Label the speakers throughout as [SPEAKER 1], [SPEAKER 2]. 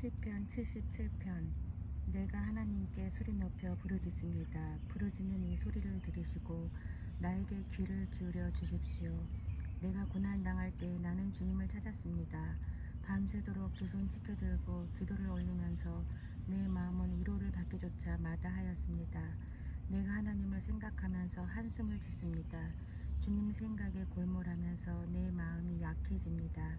[SPEAKER 1] 시편 77편. 내가 하나님께 소리 높여 부르짖습니다. 부르짖는 이 소리를 들으시고 나에게 귀를 기울여 주십시오. 내가 고난당할 때 나는 주님을 찾았습니다. 밤새도록 두 손 치켜들고 기도를 올리면서 내 마음은 위로를 받기조차 마다하였습니다. 내가 하나님을 생각하면서 한숨을 짓습니다. 주님 생각에 골몰하면서 내 마음이 약해집니다.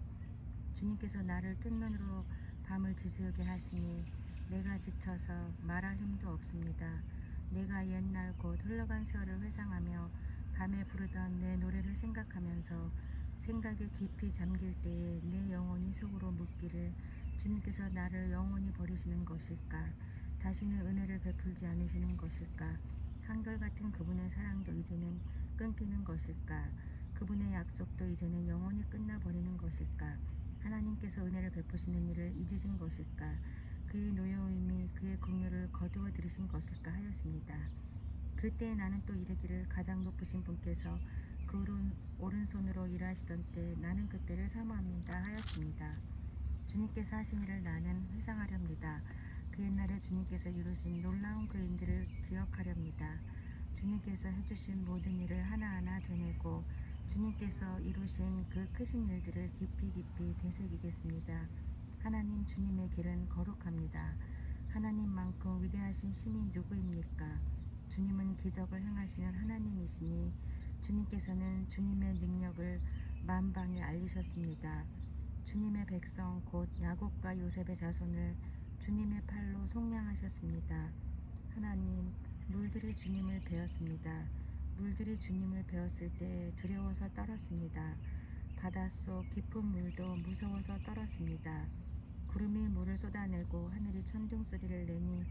[SPEAKER 1] 주님께서 나를 뜬 눈으로 밤을 지새우게 하시니 내가 지쳐서 말할 힘도 없습니다. 내가 옛날 곧 흘러간 세월을 회상하며 밤에 부르던 내 노래를 생각하면서 생각에 깊이 잠길 때에 내 영혼이 속으로 묻기를 주님께서 나를 영원히 버리시는 것일까? 다시는 은혜를 베풀지 않으시는 것일까? 한결같은 그분의 사랑도 이제는 끊기는 것일까? 그분의 약속도 이제는 영원히 끝나버리는 것일까? 하나님께서 은혜를 베푸시는 일을 잊으신 것일까? 그의 노여움이 그의 긍휼을 거두어 들이신 것일까 하였습니다. 그때 나는 또 이르기를 가장 높으신 분께서 그 오른손으로 일하시던 때 나는 그때를 사모합니다 하였습니다. 주님께서 하신 일을 나는 회상하렵니다. 그 옛날에 주님께서 이루신 놀라운 그 일들을 기억하렵니다. 주님께서 해주신 모든 일을 하나하나 되뇌고 주님께서 이루신 그 크신 일들을 깊이 깊이 되새기겠습니다. 하나님 주님의 길은 거룩합니다. 하나님만큼 위대하신 신이 누구입니까? 주님은 기적을 행하시는 하나님이시니 주님께서는 주님의 능력을 만방에 알리셨습니다. 주님의 백성 곧 야곱과 요셉의 자손을 주님의 팔로 속량하셨습니다. 하나님, 물들이 주님을 베었습니다. 물들이 주님을 베었을 때 두려워서 떨었습니다. 바닷속 깊은 물도 무서워서 떨었습니다. 구름이 물을 쏟아내고 하늘이 천둥 소리를 내니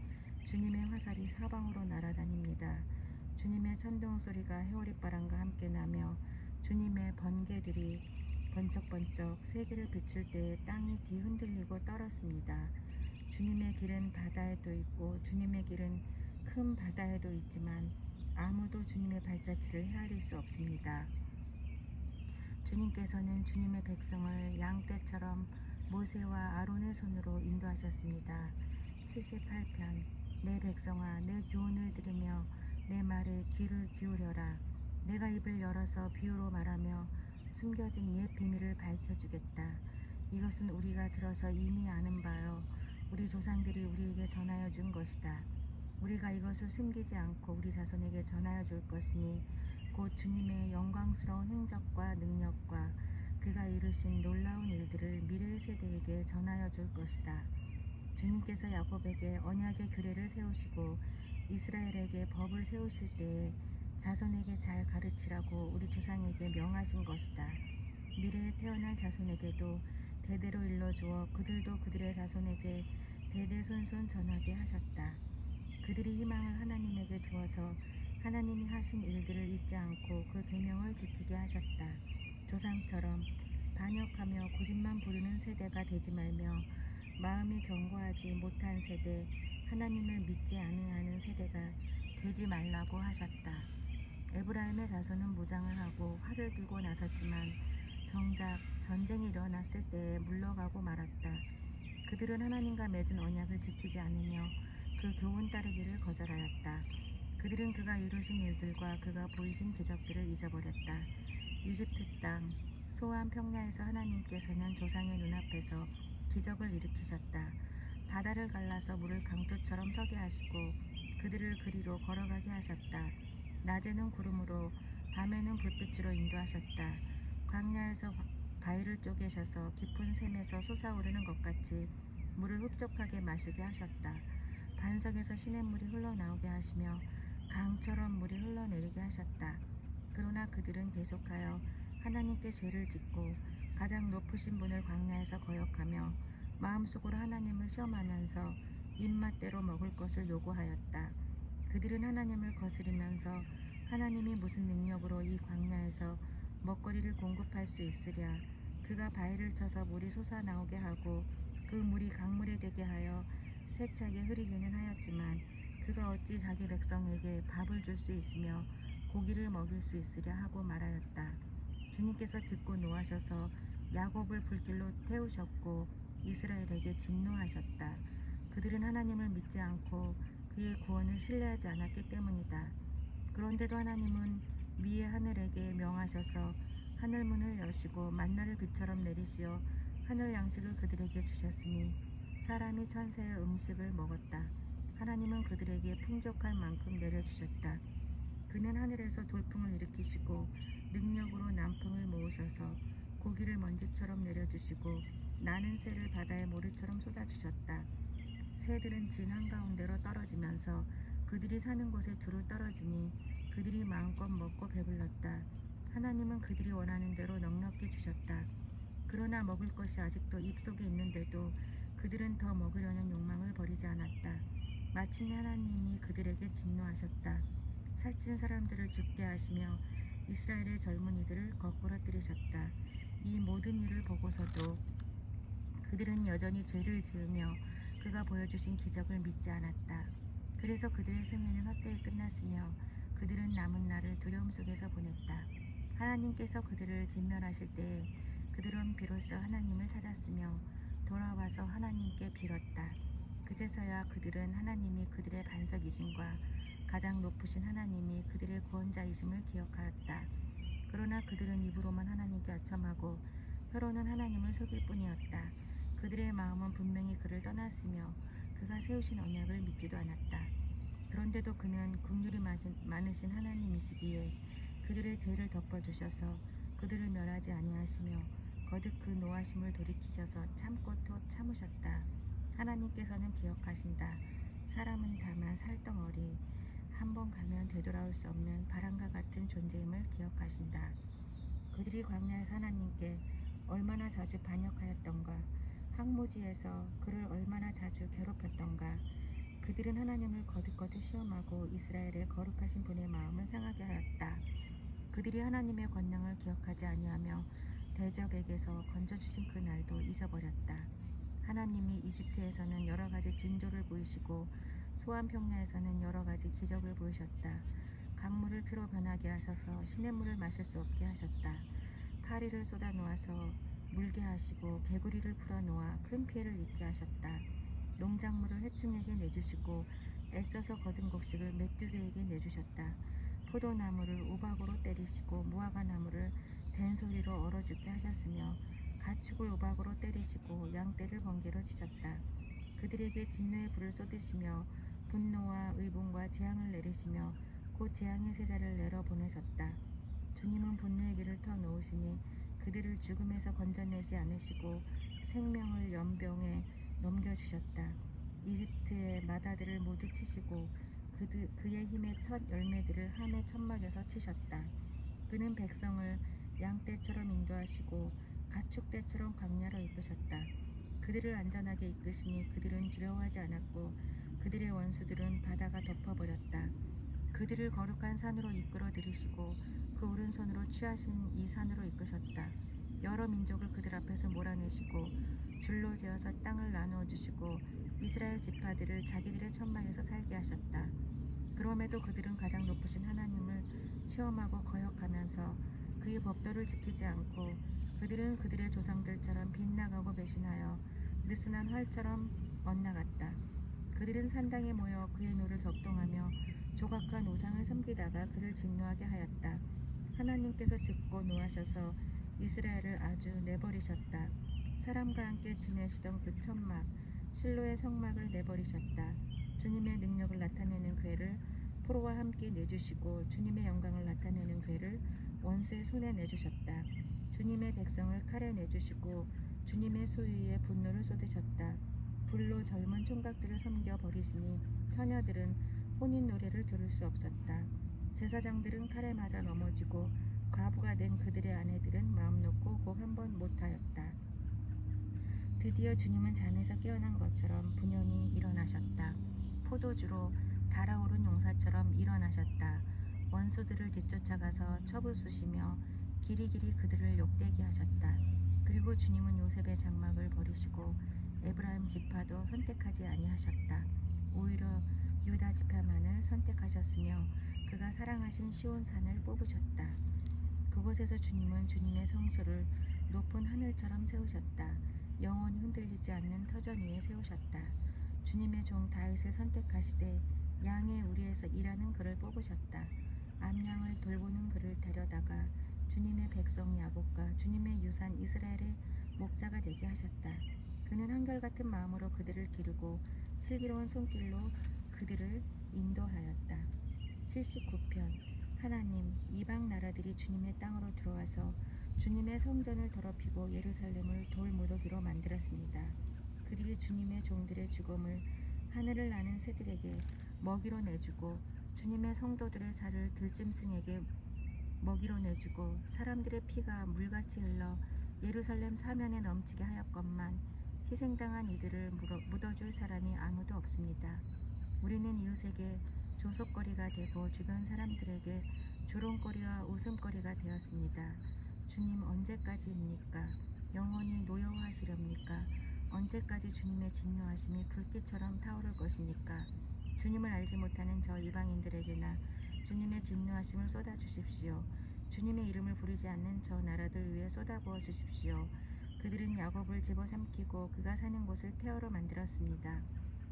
[SPEAKER 1] 주님의 화살이 사방으로 날아다닙니다. 주님의 천둥 소리가 해오리바람과 함께 나며 주님의 번개들이 번쩍번쩍 세계를 비출 때에 땅이 뒤흔들리고 떨었습니다. 주님의 길은 바다에도 있고 주님의 길은 큰 바다에도 있지만 아무도 주님의 발자취를 헤아릴 수 없습니다. 주님께서는 주님의 백성을 양떼처럼 모세와 아론의 손으로 인도하셨습니다. 78편. 내 백성아 내 교훈을 들으며 내 말에 귀를 기울여라. 내가 입을 열어서 비유로 말하며 숨겨진 옛 비밀을 밝혀주겠다. 이것은 우리가 들어서 이미 아는 바요 우리 조상들이 우리에게 전하여 준 것이다. 우리가 이것을 숨기지 않고 우리 자손에게 전하여 줄 것이니 곧 주님의 영광스러운 행적과 능력과 그가 이루신 놀라운 일들을 미래 세대에게 전하여 줄 것이다. 주님께서 야곱에게 언약의 규례를 세우시고 이스라엘에게 법을 세우실 때에 자손에게 잘 가르치라고 우리 조상에게 명하신 것이다. 미래에 태어날 자손에게도 대대로 일러주어 그들도 그들의 자손에게 대대손손 전하게 하셨다. 그들이 희망을 하나님에게 두어서 하나님이 하신 일들을 잊지 않고 그 계명을 지키게 하셨다. 조상처럼 반역하며 고집만 부리는 세대가 되지 말며 마음이 견고하지 못한 세대, 하나님을 믿지 아니하는 세대가 되지 말라고 하셨다. 에브라임의 자손은 무장을 하고 활을 들고 나섰지만 정작 전쟁이 일어났을 때에 물러가고 말았다. 그들은 하나님과 맺은 언약을 지키지 않으며 그 교훈 따르기를 거절하였다. 그들은 그가 이루신 일들과 그가 보이신 기적들을 잊어버렸다. 이집트 땅 소안 평야에서 하나님께서는 조상의 눈앞에서 기적을 일으키셨다. 바다를 갈라서 물을 강둑처럼 서게 하시고 그들을 그리로 걸어가게 하셨다. 낮에는 구름으로 밤에는 불빛으로 인도하셨다. 광야에서 바위를 쪼개셔서 깊은 샘에서 솟아오르는 것 같이 물을 흡족하게 마시게 하셨다. 반석에서 시냇물이 흘러나오게 하시며 강처럼 물이 흘러내리게 하셨다. 그러나 그들은 계속하여 하나님께 죄를 짓고 가장 높으신 분을 광야에서 거역하며 마음속으로 하나님을 시험하면서 입맛대로 먹을 것을 요구하였다. 그들은 하나님을 거스르면서 하나님이 무슨 능력으로 이 광야에서 먹거리를 공급할 수 있으랴. 그가 바위를 쳐서 물이 솟아나오게 하고 그 물이 강물이 되게 하여 세차게 흐리기는 하였지만 그가 어찌 자기 백성에게 밥을 줄 수 있으며 고기를 먹일 수 있으랴 하고 말하였다. 주님께서 듣고 노하셔서 야곱을 불길로 태우셨고 이스라엘에게 진노하셨다. 그들은 하나님을 믿지 않고 그의 구원을 신뢰하지 않았기 때문이다. 그런데도 하나님은 위의 하늘에게 명하셔서 하늘문을 여시고 만나를 비처럼 내리시어 하늘 양식을 그들에게 주셨으니 사람이 천사의 음식을 먹었다. 하나님은 그들에게 풍족할 만큼 내려주셨다. 그는 하늘에서 돌풍을 일으키시고 능력으로 남풍을 모으셔서 고기를 먼지처럼 내려주시고 나는 새를 바다의 모래처럼 쏟아주셨다. 새들은 진 한가운데로 떨어지면서 그들이 사는 곳에 두루 떨어지니 그들이 마음껏 먹고 배불렀다. 하나님은 그들이 원하는 대로 넉넉히 주셨다. 그러나 먹을 것이 아직도 입속에 있는데도 그들은 더 먹으려는 욕망을 버리지 않았다. 마침내 하나님이 그들에게 진노하셨다. 살찐 사람들을 죽게 하시며 이스라엘의 젊은이들을 거꾸러뜨리셨다. 이 모든 일을 보고서도 그들은 여전히 죄를 지으며 그가 보여주신 기적을 믿지 않았다. 그래서 그들의 생애는 헛되이 끝났으며 그들은 남은 날을 두려움 속에서 보냈다. 하나님께서 그들을 진멸하실 때에 그들은 비로소 하나님을 찾았으며 돌아와서 하나님께 빌었다. 그제서야 그들은 하나님이 그들의 반석이심과 가장 높으신 하나님이 그들의 구원자이심을 기억하였다. 그러나 그들은 입으로만 하나님께 아첨하고 혀로는 하나님을 속일 뿐이었다. 그들의 마음은 분명히 그를 떠났으며 그가 세우신 언약을 믿지도 않았다. 그런데도 그는 긍휼이 많으신 하나님이시기에 그들의 죄를 덮어주셔서 그들을 멸하지 아니하시며 거듭 그 노하심을 돌이키셔서 참고 또 참으셨다. 하나님께서는 기억하신다. 사람은 다만 살덩어리 한 번 가면 되돌아올 수 없는 바람과 같은 존재임을 기억하신다. 그들이 광야에서 하나님께 얼마나 자주 반역하였던가, 항무지에서 그를 얼마나 자주 괴롭혔던가. 그들은 하나님을 거듭거듭 시험하고 이스라엘의 거룩하신 분의 마음을 상하게 하였다. 그들이 하나님의 권능을 기억하지 아니하며 대적에게서 건져주신 그 날도 잊어버렸다. 하나님이 이집트에서는 여러 가지 징조를 보이시고 소안 평야에서는 여러 가지 기적을 보이셨다. 강물을 피로 변하게 하셔서 시냇물을 마실 수 없게 하셨다. 파리를 쏟아 놓아서 물게 하시고 개구리를 풀어 놓아 큰 피해를 입게 하셨다. 농작물을 해충에게 내주시고 애써서 거둔 곡식을 메뚜기에게 내주셨다. 포도나무를 우박으로 때리시고 무화과나무를 된소리로 얼어 죽게 하셨으며 가축을 우박으로 때리시고 양떼를 번개로 치셨다. 그들에게 진노의 불을 쏟으시며 분노와 의분과 재앙을 내리시며 곧 재앙의 세자를 내려 보내셨다. 주님은 분노의 길을 터 놓으시니 그들을 죽음에서 건져내지 않으시고 생명을 연병에 넘겨주셨다. 이집트의 마다들을 모두 치시고 그의 힘의 첫 열매들을 함의 천막에서 치셨다. 그는 백성을 양떼처럼 인도하시고 가축떼처럼 광야로 이끄셨다. 그들을 안전하게 이끄시니 그들은 두려워하지 않았고 그들의 원수들은 바다가 덮어버렸다. 그들을 거룩한 산으로 이끌어 들이시고 그 오른손으로 취하신 이 산으로 이끄셨다. 여러 민족을 그들 앞에서 몰아내시고 줄로 재어서 땅을 나누어 주시고 이스라엘 지파들을 자기들의 천막에서 살게 하셨다. 그럼에도 그들은 가장 높으신 하나님을 시험하고 거역하면서 그의 법도를 지키지 않고 그들은 그들의 조상들처럼 빗나가고 배신하여 느슨한 활처럼 엇나갔다. 그들은 산당에 모여 그의 노를 격동하며 조각한 우상을 섬기다가 그를 진노하게 하였다. 하나님께서 듣고 노하셔서 이스라엘을 아주 내버리셨다. 사람과 함께 지내시던 그 천막 실로의 성막을 내버리셨다. 주님의 능력을 나타내는 괴를 포로와 함께 내주시고 주님의 영광을 나타내는 괴를 원수의 손에 내주셨다. 주님의 백성을 칼에 내주시고 주님의 소유에 분노를 쏟으셨다. 불로 젊은 총각들을 섬겨 버리시니 처녀들은 혼인 노래를 들을 수 없었다. 제사장들은 칼에 맞아 넘어지고 과부가 된 그들의 아내들은 마음 놓고 곧 한 번 못하였다. 드디어 주님은 잠에서 깨어난 것처럼 분연히 일어나셨다. 포도주로 달아오른 용사처럼 일어나셨다. 원수들을 뒤쫓아가서 첩을 쑤시며 길이길이 그들을 욕되게 하셨다. 그리고 주님은 요셉의 장막을 버리시고 에브라임 지파도 선택하지 아니하셨다. 오히려 유다 지파만을 선택하셨으며 그가 사랑하신 시온산을 뽑으셨다. 그곳에서 주님은 주님의 성소를 높은 하늘처럼 세우셨다. 영원히 흔들리지 않는 터전 위에 세우셨다. 주님의 종 다윗을 선택하시되 양의 우리에서 일하는 그를 뽑으셨다. 암양을 돌보는 그를 데려다가 주님의 백성 야곱과 주님의 유산 이스라엘의 목자가 되게 하셨다. 그는 한결같은 마음으로 그들을 기르고 슬기로운 손길로 그들을 인도하였다. 79편. 하나님, 이방 나라들이 주님의 땅으로 들어와서 주님의 성전을 더럽히고 예루살렘을 돌무더기로 만들었습니다. 그들이 주님의 종들의 죽음을 하늘을 나는 새들에게 먹이로 내주고 주님의 성도들의 살을 들짐승에게 먹이로 내주고 사람들의 피가 물같이 흘러 예루살렘 사면에 넘치게 하였건만 희생당한 이들을 묻어줄 사람이 아무도 없습니다. 우리는 이웃에게 조속거리가 되고 주변 사람들에게 조롱거리와 웃음거리가 되었습니다. 주님 언제까지입니까? 영원히 노여워하시렵니까? 언제까지 주님의 진노하심이 불길처럼 타오를 것입니까? 주님을 알지 못하는 저 이방인들에게나 주님의 진노하심을 쏟아주십시오. 주님의 이름을 부르지 않는 저 나라들 위에 쏟아부어 주십시오. 그들은 야곱을 집어삼키고 그가 사는 곳을 폐허로 만들었습니다.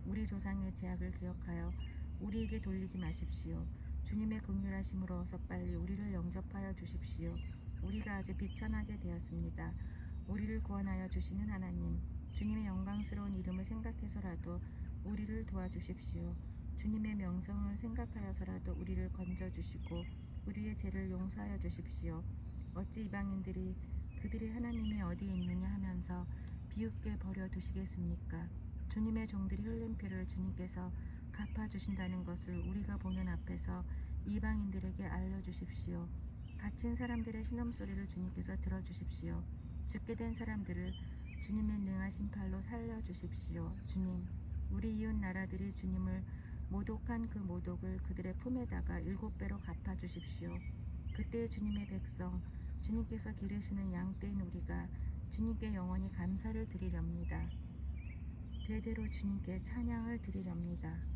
[SPEAKER 1] 우리 조상의 죄악을 기억하여 우리에게 돌리지 마십시오. 주님의 긍휼하심으로 어서 빨리 우리를 영접하여 주십시오. 우리가 아주 비천하게 되었습니다. 우리를 구원하여 주시는 하나님, 주님의 영광스러운 이름을 생각해서라도 우리를 도와주십시오. 주님의 명성을 생각하여서라도 우리를 건져주시고 우리의 죄를 용서하여 주십시오. 어찌 이방인들이 그들의 하나님이 어디에 있느냐 하면서 비웃게 버려두시겠습니까? 주님의 종들이 흘린 피를 주님께서 갚아주신다는 것을 우리가 보는 앞에서 이방인들에게 알려주십시오. 갇힌 사람들의 신음소리를 주님께서 들어주십시오. 죽게 된 사람들을 주님의 능하신 팔로 살려주십시오. 주님, 우리 이웃 나라들이 주님을 모독한 그 모독을 그들의 품에다가 7배로 갚아주십시오. 그때 주님의 백성, 주님께서 기르시는 양떼인 우리가 주님께 영원히 감사를 드리렵니다. 대대로 주님께 찬양을 드리렵니다.